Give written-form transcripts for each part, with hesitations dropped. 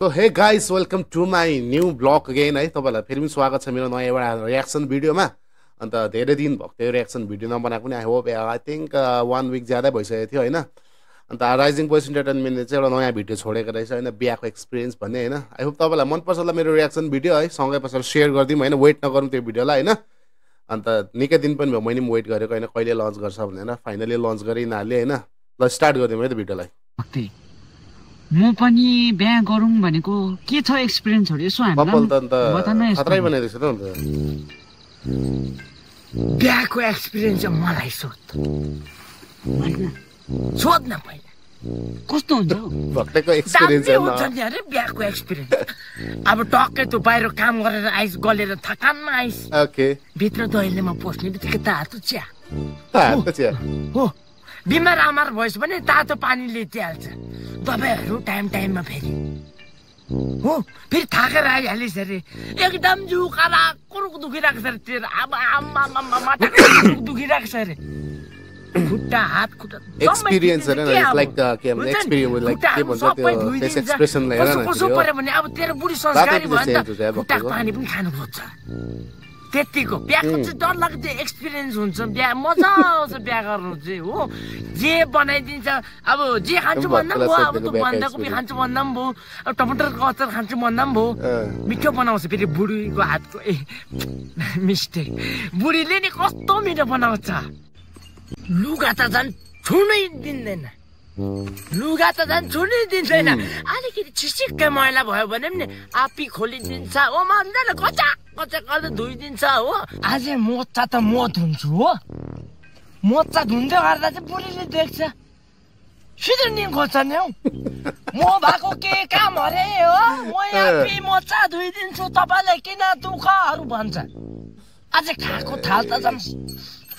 So hey guys, welcome to my new vlog again है तपाईहरुलाई फेरि पनि स्वागत छ मेरो नयाँ एउटा रियाक्सन भिडियोमा। अन्त धेरै दिन भएको थियो रियाक्सन भिडियो नबनाएको पनि। I hope I think 1 week ज्यादै भइसकेको थियो हैन। अन्त राइजिङ बोइज एन्टरटेनमेन्टले चाहिँ एउटा नयाँ भिडियो छोडेको रहेछ हैन, बिहाको एक्सपिरियन्स भन्ने हैन। आई होप तपाईहरुलाई मन पर्छ होला मेरो रियाक्सन भिडियो है। सँगै पछि शेयर गर्दिम हैन, वेट नगरौँ त्यो भिडियोलाई हैन। अन्त निकै दिन पनि भयो मैले पनि वेट गरेको हैन, कहिले लन्च गर्छ भनेर। फाइनली लन्च गरे यिनीहरुले हैन। ल स्टार्ट गर्दिम है त भिडियोलाई। म पनि बिहा गरौँ भनेको के छ एक्सपिरियन्सहरु यसो हामीलाई बताउन न। खतरै बनाइदिछ त अन्त बिहाको एक्सपिरियन्स चाहिँ मलाई सोध्न पहिला कस्तो हुन्छ भक्तको एक्सपिरियन्स हुन्छ नि अरे बिहाको एक्सपिरियन्स। अब टक्कै तँ बाहिर काम गरेर आइस, गलेर थकानमा आइस, ओके भित्र दैलेमा पस्ने बित्तिकै तातो चिया हो। बिमार आमार भएछ भने तातो पानी लिइहाल्छ, दबाईहरू टाइम टाइममा फेरि हो। फेरि थाकेर आइहालिस् अरे एकदम जिउ कुरुक दुखिरहेको छ अरे तेरो। अब माटा दुखिरहेको छ अरे, खुट्टा हात खुट्टा एक्सपिरियन्स हैन। इट्स लाइक के एक्सपिरियन्स लाइक के भन्छ त्यो फेस एक्सप्रेसन लिएर न कसो पर्यो भने अब तेरो बुढी संस्कारी भयो नि त, खुट्टा पानी पनि खानु खोज्छ त्यतिको। बिहाको चाहिँ डर लाग्दो एक्सपिरियन्स हुन्छ। बिहा मजा आउँछ बिहा गर्नु चाहिँ हो। जे बनाइदिन्छ, अब जे खान्छु भन्दा पनि भयो, अब त बन्दाकोपी खान्छु भन्दा पनि भयो, अब टमाटरको अचार खान्छु भन्दा पनि भयो। मिठो बनाउँछ फेरि बुढीको हातको। मिस्टेक, बुढीले नि कस्तो मिठो बनाउँछ। लुगा त झन् छुनै दिँदैन, लुगा त झन् छुनै दिँदैन। अलिकति छिसिक्कै मैला भयो भने पनि आफै खोलिदिन्छ हो, मान्दैन कचा कचा कचा धोइदिन्छ हो। अझै मोचा त म धुन्छु हो, मोचा धुँदै गर्दा चाहिँ बुढीले देख्छ, सिधै नि खोज्छ नि हौ। म भएको के काम अरे हो, म आफै मोचा धोइदिन्छु, तपाईँलाई किन दुःखहरू भन्छ। अझै खाएको थाल त झन्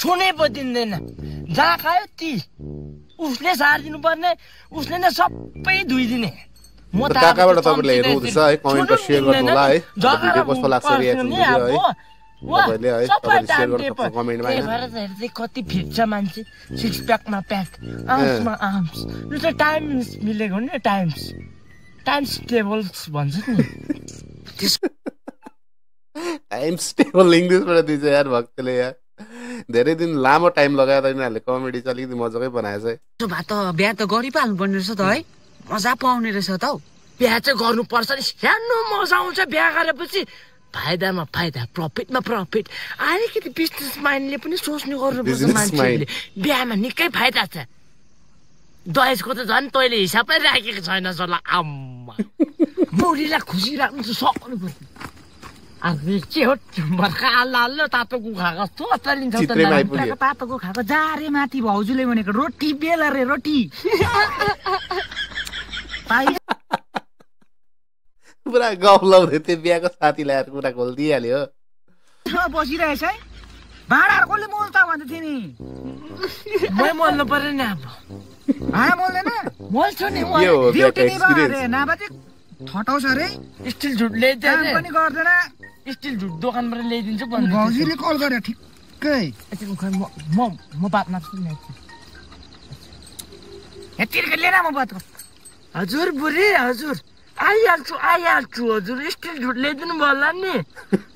छुनै पो दिँदैन। जहाँ खायो ती उसले सारिदिनु पर्ने, उसले नै सबै धोइदिने। म त कहाँबाट तपाईले हेर्नुहुँदैछ है, कमेन्टमा शेयर गर्नु होला है। भिडियो कस्तो लाग्छ रियाक्सन भिडियो है तपाईले है, तपाईले शेयर गर्नु कमेन्टमा है। हेर्दै कति फिट्छ मान्छे, सिक्स प्याकमा प्याक, आर्म्समा आर्म्स। यो चाहिँ टाइम्स मिलेको नि, टाइम्स टेबल्स भन्छ नि। टाइम्स टेबल इङ्ग्लिसबाट दिन्छ यार भक्तले यार। धेरै दिन लामो टाइम लगाएर यिनीहरूले कमेडी चाहिँ अलिकति मजाकै बनाएछ है। त्यो भए त बिहा त गरिपाल्नु पर्ने रहेछ त है, मजा पाउने रहेछ त हौ। बिहा चाहिँ गर्नुपर्छ नि, सानो मजा आउँछ बिहा गरेपछि। फाइदामा फाइदा, प्रफिटमा प्रफिट। अलिकति बिजनेस माइन्डले पनि सोच्ने गर्नुपर्छ मान्छेले। बिहामा निकै फाइदा छ। दहेजको त झन् तैँले हिसाबै राखेको छैन सल्लाह। आम्मा बुढीलाई खुसी राख्नु चाहिँ सक्नु पर्छ। के हो भर्खा हाल्लो तातो कुखा कस्तो अचालिन्छ तातो कुखाको जारे माथि भाउजूले भनेको रोटी बेल रे रोटी। पुरा गफ लाउँदै थियो बिहाको साथीलाई यार, कुरा खोलिदिइहाल्यो। बसिरहेछ है, भाँडाहरू कसले मोल्छ भन्दै थियो नि। मै मोल्नु पर्यो नि। अब भाँडा मोल्दैन, मोल्छु नि। नभए ठटाउँछ अरे। स्टिल झुट ल्याइदिन्छ पनि गर्दैन, स्टिल झुट दोकानबाट ल्याइदिन्छु भन्दै भाउजूले कल गर्यो ठिक्कै। म बात मार्छु नि। यतिकै लिएर म बात गर्छु। हजुर बुढी, हजुर आइहाल्छु हजुर। स्टिल झुट ल्याइदिनु भयो होला नि।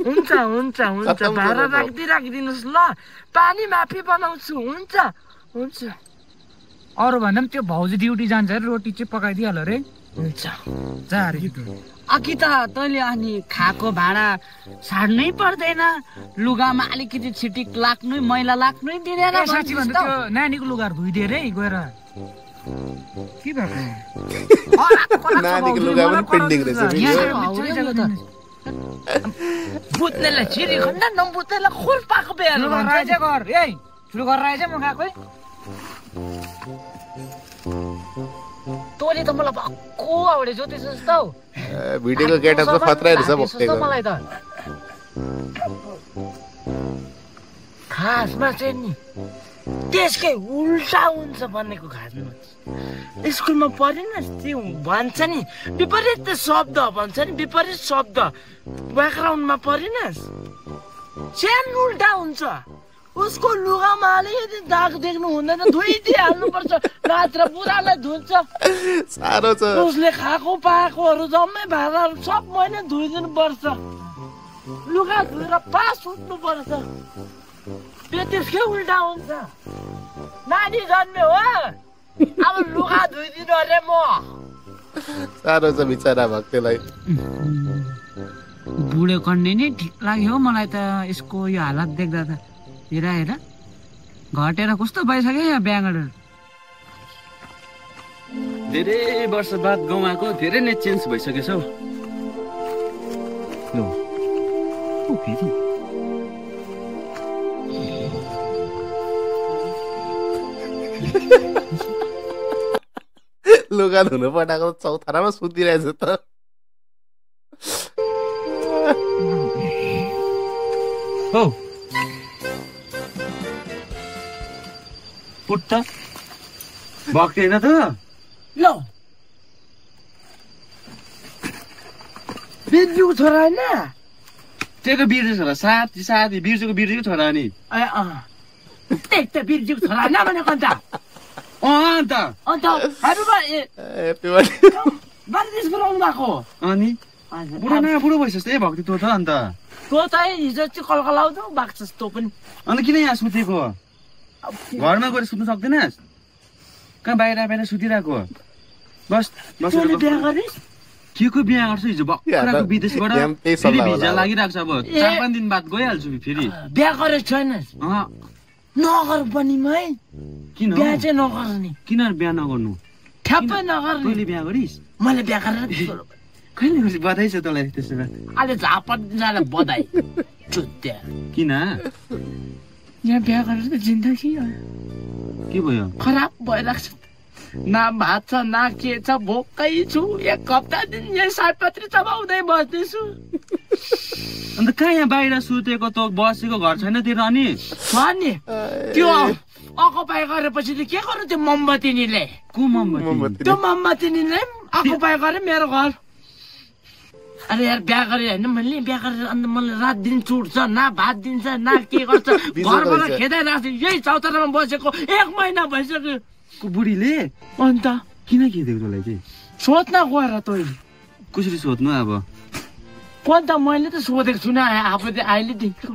हुन्छ हुन्छ हुन्छ, भाडा राखिदिनुहोस् ल, पानी माफी बनाउँछु। हुन्छ हुन्छ। अरू भन्दा पनि त्यो भाउजू ड्युटी जान्छ अरे, रोटी चाहिँ पकाइदिइहाल्यो अरे। हुन्छ जा अरे। अघि त तैँले अनि खाएको भाडा सार्नै पर्दैन, लुगामा अलिकति छिटिक लाग्नु, मैला लाग्नै दिँदैन। साँच्ची भन्दा त्यो नानीको लुगाहरू धोइदिएर है गएर के भएको। नानीको लुगा पनि पेन्डिङ रहेछ। बुझ्नेलाई छिरी खन्दा नबुझ्नेलाई खोल पाएको बेला राजा घर ए सुरु गरेर आएछ म गएको है। तँले त मलाई भक्कु आउडे ज्योतिष जस्तो हौ। भिडियोको गेटअप त खतरा रहेछ भक्कैको। मलाई त खासमा चाहिँ नि त्यसकै उल्टा हुन्छ भनेको। खासमा स्कुलमा पढिनस् त्यो भन्छ नि, विपरीत शब्द भन्छ नि, विपरीत शब्द ब्याकग्राउन्डमा पढिनस् सानो उल्टा हुन्छ। उसको लुगामा अलिकति दाग देख्नु हुँदैन, धोइदिइहाल्नुपर्छ, नत्र बुढालाई धुन्छ। साह्रो छ। उसले खाएको पाएकोहरू जम्मै भाँडाहरू सब मैले धोइदिनु पर्छ, लुगा धोएर पास उठ्नु पर्छ। त्यो त्यसकै उल्टा हुन्छ। नानी जन्म्यो हो, अब लुगा धोइदिनु अरे म। साह्रो छ बिचरा भक्तलाई। बुढो कन्ने नै ठिक लाग्यो मलाई त यसको यो हालत देख्दा त। हेर हेर घटेर कस्तो भइसक्यो यहाँ बिहा गरेर। धेरै वर्ष बाद गाउँ आएको, धेरै नै चेन्ज भइसकेछ हौ। लुगा धुनु पठाएको चौतारामा सुतिरहेछ त। हौ पुट्टा भक्टेन त। ल बिर्जुको छोरा होइन? त्यही बिर्जु छोरा, साथी साथी बिर्जुको बिर्जुको छोरा नि। त्यही त बिर्जुको छोरा होइन भनेको अन्त। अन्त बारदेश बोलाउनु भएको। अनि बुढो न बुढो भइसक्छ ए भक्ति तँ त। अन्त तँ त हिजो चाहिँ कलकलाउँछौ बाक्छस् तँ पनि। अन्त किन यहाँ सुतेको? घरमा गएर सुत्नु सक्दैनस्? कहाँ बाहिर बाहिर सुतिरहेको? बस बस। बिहा गरिस्? के को बिहा गर्छु? हिजो भर्खरको विदेशबाट फेरि भिजा लागिरहेको छ। अब 4-5 दिन बाद गइहाल्छु फेरि। बिहा गरेको छैनस्? नगर पनि मै। किन बिहा चाहिँ नगर्ने? किन बिहा नगर्नु? ठ्याप्पै नगर्ने। तैँले बिहा गरिस्? मैले बिहा गरेर कहिले गर्छ? बधाई छ तँलाई त्यसो भए। अहिले झापट जाँदा बधाई चुत्या। किन यहाँ बिहा गरेर त जिन्दगी के भयो? खराब भइरहेको छ। न भात छ न के छ, भोकै छु। 1 हप्ता दिन यहाँ सयपत्री चबाउँदै बस्दैछु। अन्त कहाँ यहाँ बाहिर सुतेको त बसेको घर छैन तेरो? अनि छ नि त्यो अकुपाई गरेपछि त के गर्नु त्यो मोमबत्तीनीले? को मोमबत्ती? त्यो मोमबत्तीनीले अकुपाई गरे मेरो घर। अरे यार बिहा गरे होइन मैले, बिहा गरेर अन्त मलाई रात दिन चुट्छ, न भात दिन्छ न के गर्छ। घरबाट खेदाइरहेको छु, यही चौतारामा बसेको 1 महिना भइसक्यो। बुढीले अन्त किन खेदेको तँलाई चाहिँ? सोध्न गएर तैँले कसरी सोध्नु अब? अन्त मैले त सोधेको छु न आफू चाहिँ अहिलेदेखिको।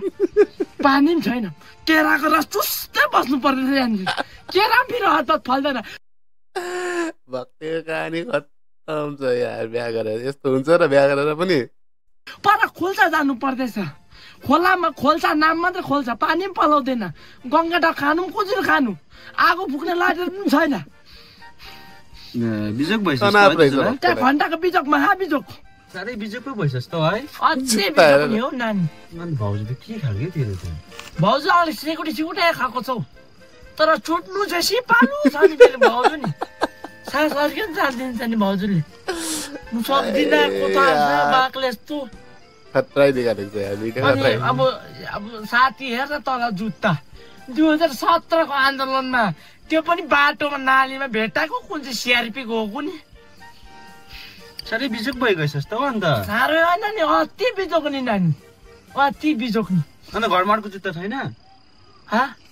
पानी पनि छैन, केराको रस चुस्दै बस्नु पर्दैन यहाँनिर। केरा फेरि हतपत फल्दैन। भक्तिको कहानी खत्तम छ यार। बिहा गरेर यस्तो हुन्छ र बिहा गरेर पनि। पर खोल्सा जानु पर्दैछ। खोलामा खोल्सा नाम मात्र खोल्सा, पानी पनि पलाउँदैन। गङ्गाटा खानु पनि कसरी खानु? आगो फुक्ने लाटेर पनि छैन। बिजोक भइसक्यो त्यहाँ घन्टाको बिजोक महाबिजोक। साह्रै बिजोक पो भइसक्छ त है। अझै बिजोक नि हौ नानी। भाउजू त के खालको तेरो त? भाउजू अलिक सिकुटी खाएको छौ, तर चुट्नु चाहिँ सिपालु छ नि मेरो भाउजू नि। सास अर्किन चालिदिन्छ नि भाउजूले। म सक्दिनँ कोता बाक्ले यस्तो। खतरै देखाएको छ यार भिडियो खतरै। अब साथी हेर तल जुत्ता 2017 को आन्दोलनमा त्यो पनि बाटोमा नालीमा भेटाएको कुन चाहिँ सिआरपी गएको नि। साह्रै बिजोक भइगएछ त अन्त। साह्रै होइन नि, अति बिजोक नि नानी, अति बिजोक नि। अन्त घरमाटको जुत्ता छैन?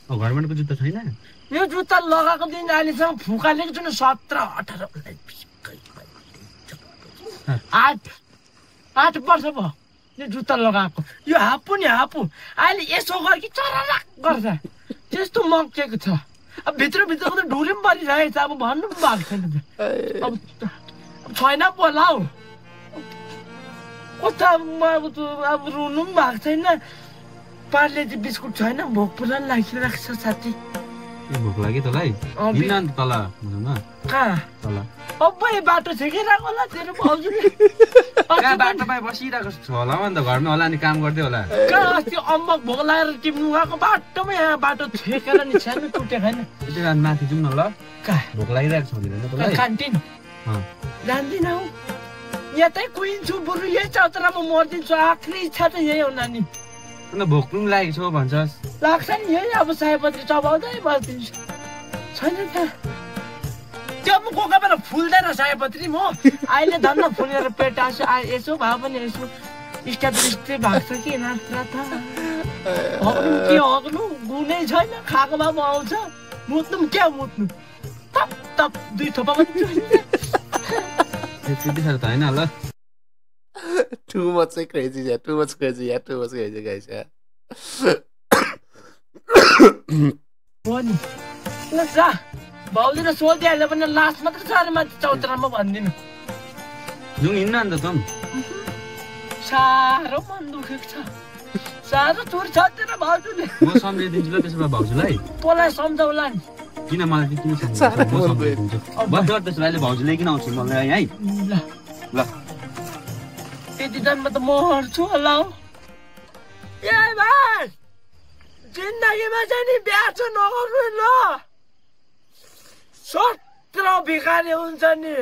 घरमाटको जुत्ता छैन? यो जुत्ता लगाएको दिन अहिलेसम्म फुकालेको छु नि 17, 18, 19, 8 वर्ष भयो यो जुत्ता लगाएको। यो हापु नि हापु अहिले यसो गर कि चराक गर्छ त्यस्तो मक्केको छ। अब भित्रको त ढुरी पनि परिरहेको छ। अब भन्नु पनि भएको छैन। अब छैन बोला हौ कता। अब रुनु पनि भएको छैन। पार्ले चाहिँ बिस्कुट छैन, भोक पुरा लागिरहेको छ साथी। भोक लाग्यो तँलाई? तल कहाँ तल अब बाटो छेकिरहेको होला तेरो भाउजूले। कहाँ बाटोमा बसिरहेको छ होला अन्त घरमा होला नि काम गर्दै होला। कहाँ अस्ति अम्बक भोक लागेर टिप्नु गएको बाटोमा यहाँ बाटो छेकेर नि सानो टुटे छैन। माथि जाउँ न ल। कहाँ भोक लागिरहेको छ तँलाई? क्यान्टिन जान्दिनँ हौ, यतै कुहिन्छु बरु यही चौतारामा मरिदिन्छु। आखिरी इच्छा त यही हो नानी। अन्त भोक पनि लागेको छ भन्छस्? लाग्छ नि यही अब सयपत्री चबाउँदै बस्दिन्छु। छैन त त्यो म कोही बेला फुल्दैन सयपत्री म। अहिले धन्न फुलेर पेट आएको यसो भए पनि यसो स्ट्याब्लिस चाहिँ भएको छ कि नाच्रा त। के हग्नु गुनै छैन खाएको भए आउँछ मुत्नु क्या मुत्नु तप तप 2 थोपा पनि त्यति साह्रो त होइन ल Too much crazy, yeah. Too much crazy, guys. Yeah. One. Let's go. भाउजूले सोधिहाल्यो भने लास्ट मात्र छ अरे माथि चौतारामा भन्दिनु जुङ हिँड्न अन्त तम साह्रो मन दुखेको छ साह्रो चोर छ तेरो भाउजूले म सम्झाइदिन्छु ल त्यसो भए भाउजूलाई तँलाई सम्झाउला नि किन मलाई चाहिँ किन सम्झाउँछु बस त्यसो भए भाउजूले किन आउँछु मलाई है ल ल त्यति टाइममा त मर्छु होला हौ ए भाइ जिन्दगीमा चाहिँ नि बिहा चाहिँ नगर्नु ल सत्र भिखारी हुन्छ नि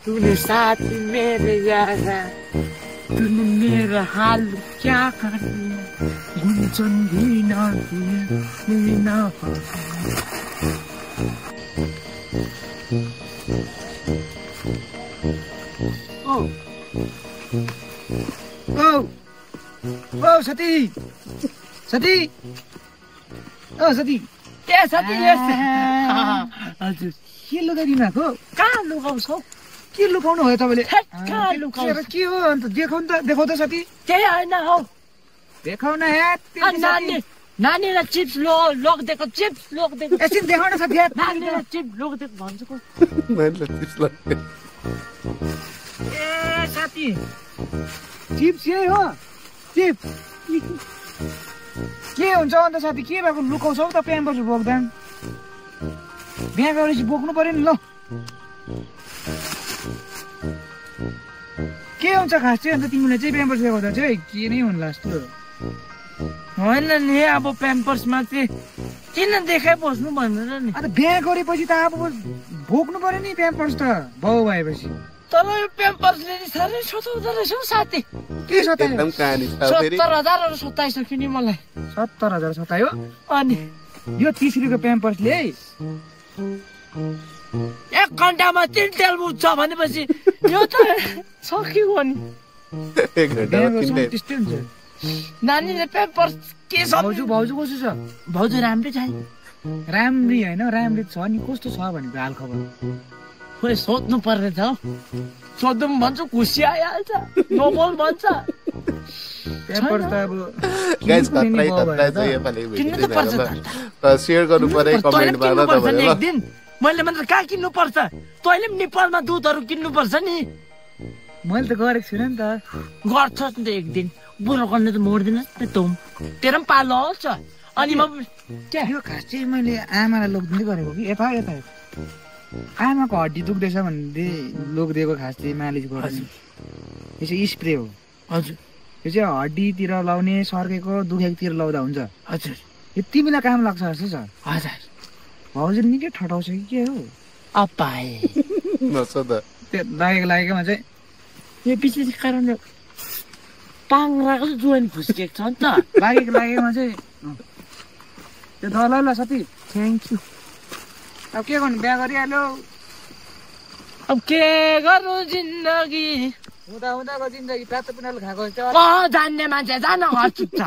तूने साथ मेरे यारा तूने मेरा हाल क्या कर दिया गुंजन भी ना दिया मेरी ना ओ साथी साथी ओ साथी के साथी हजुर के लुगाइदिनु भएको कहाँ लुगाउँछौ के लुकाउनु भयो तपाईँले के हो अन्त देखाउ त साथी त्यही होइन हौ देखाउन नानीलाई चिप्स लगिदिएको चिप्स लगिदिएको एकछिन देखाउन साथी नानीलाई चिप्स लगिदिएको भन्छु ए साथी चिप्स यही हो चिप्स के हुन्छ अन्त साथी के भएको लुकाउँछौ त प्याम्पर्स बोक्दा बिहा गरेपछि बोक्नु पर्यो नि ल के हुन्छ खास चाहिँ अन्त तिमीलाई चाहिँ प्याम्पर्स देखाउँदा चाहिँ के नै हुन्ला जस्तो होइन नि अब प्याम्पर्समा चाहिँ किन देखाइ बस्नु भनेर नि अन्त बिहा गरेपछि त अब बोक्नु पर्यो नि प्याम्पर्स त बाउ भएपछि तर यो प्याम्पर्सले साह्रै सताउँदो रहेछ हौ साथी के सतायो 70,000 सताइसक्यो नि मलाई 70,000 सतायो अनि यो 30 रुपियाँको प्याम्पर्सले 1 घन्टामा 3 तेल बुझ्छ भनेपछि यो त सकियो नि 1 घन्टामा 3 तेल त्यस्तै हुन्छ नानीले प्याम्पर्स के छ भाउजू कस्तो छ भाउजू राम्रै छ राम्री होइन राम्री छ नि कस्तो छ भनेको हाल खबर खोइ सोध्नु पर्ने छ सोध्नु भन्छु खुसी आइहाल्छ नोबल भन्छ प्याम्पर्स त अब गाइस खतरै चाहिँ यसपालि भिडियो शेयर गर्नु पर्यो कमेन्टमा ल तपाईहरुले एक दिन मैले मात्र कहाँ किन्नु पर्छ तैले पनि नेपालमा दुधहरु किन्नु पर्छ नि मैले त गरेको छुइनँ नि त गर्छस् नि त एक दिन बुढो गर्ने त मोड्दिनस् नि त तेरो पनि पालो आउँछ अनि म यो खास चाहिँ मैले आमालाई लोकदिँदै गरेको कि यता आमाको हड्डी दुख्दैछ भन्दै लोकदिएको खास चाहिँ मालिस गर्छ यो चाहिँ स्प्रे हो हजुर यो चाहिँ हड्डीतिर लाउने सर्केको दुखेकोतिर लाउँदा हुन्छ हजुर यो तिमीलाई काम लाग्छ जस्तो छ हजुर भाउजूले निकै ठटाउँछ कि के हो अपाए नसोध त्यो लागेकोमा चाहिँ यो विशेष कारणले पाङ्राको जोइन फुस्केको छ नि त लागेकोमा चाहिँ त्यो ल साथी थ्याङ्क यू अब के गर्नु बिहा गरिहाल्यो अब के गर्नु जिन्दगी हुँदाको जिन्दगी प्रात पिनाल खाएको जान्ने मान्छे जान घर चुप्छ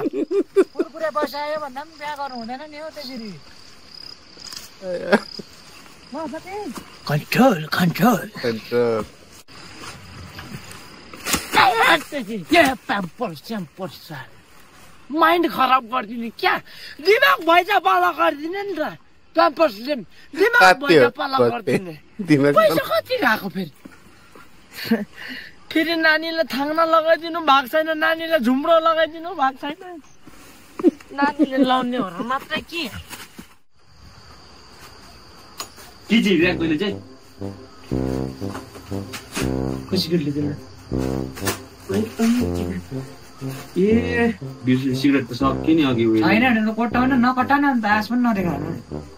कुरकुरे बसायो भन्दा पनि बिहा गर्नु हुँदैन नि हो त्यसरी कन्ट्रोल माइन्ड खराब गरिदिने क्या दिमाग भैजा पाला गरिदिने नि त प्याम्पर्सले दिमाग भैजा पाला गरिदिने पैसा कति गएको फेरि नानीलाई थाङ्ना लगाइदिनु भएको छैन नानीलाई झुम्रो लगाइदिनु भएको छैन नानीले लाउनेहरू मात्रै के चिरिरहेको तैँले चाहिँ खुसी गरिदिनु ए सिगरेट त सक्यो नि अघि होइन कोटाउन नकटाउन अन्त आस पनि नदेखाउनु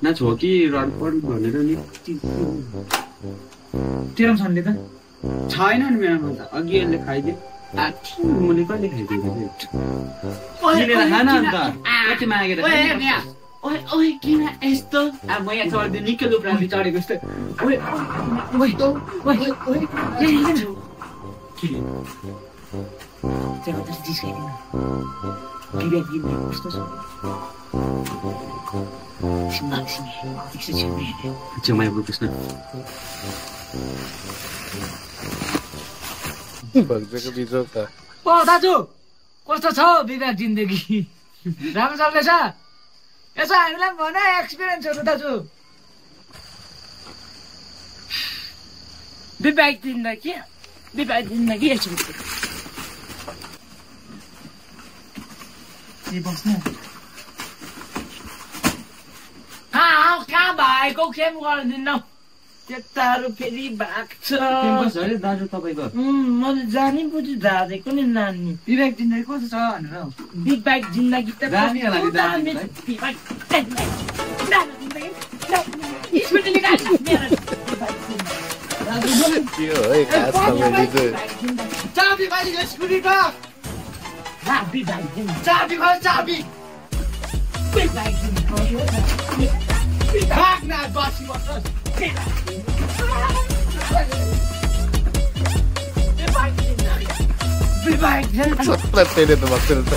न छो कि रड भनेर नि तेरो छन्ने त छैन नि मेरोमा त अघि यसले खाइदिए मैले कहिले खाइदिएको खान अन्त कति मागेर ओए ओए किन यस्तो म यहाँ चढ्दै निकै लुप्राले चढेको जस्तो ओए ओए ओए ओए छेउमा कृष्ण भक्तको बिजोग त ओ दाजु कस्तो छ विवेक जिन्दगी राम्रो चल्दैछ यसो हामीलाई भने एक्सपिरियन्सहरू दाजु विवेक जिन्दगी यसो कहाँ भएको खेम गरिदिनु त्यताहरू फेरि भाग्छ अरे दाजु तपाईँको मैले जानी बुझी जाँदेको नि नानी विवेक जिन्दगी कस्तो छ भनेर विवेक जिन्दगी त दामी होला नि दामी चाबी भाइ स्कुटीको चाबी भाग्न बसी सबलाई पेले त भक्तहरू त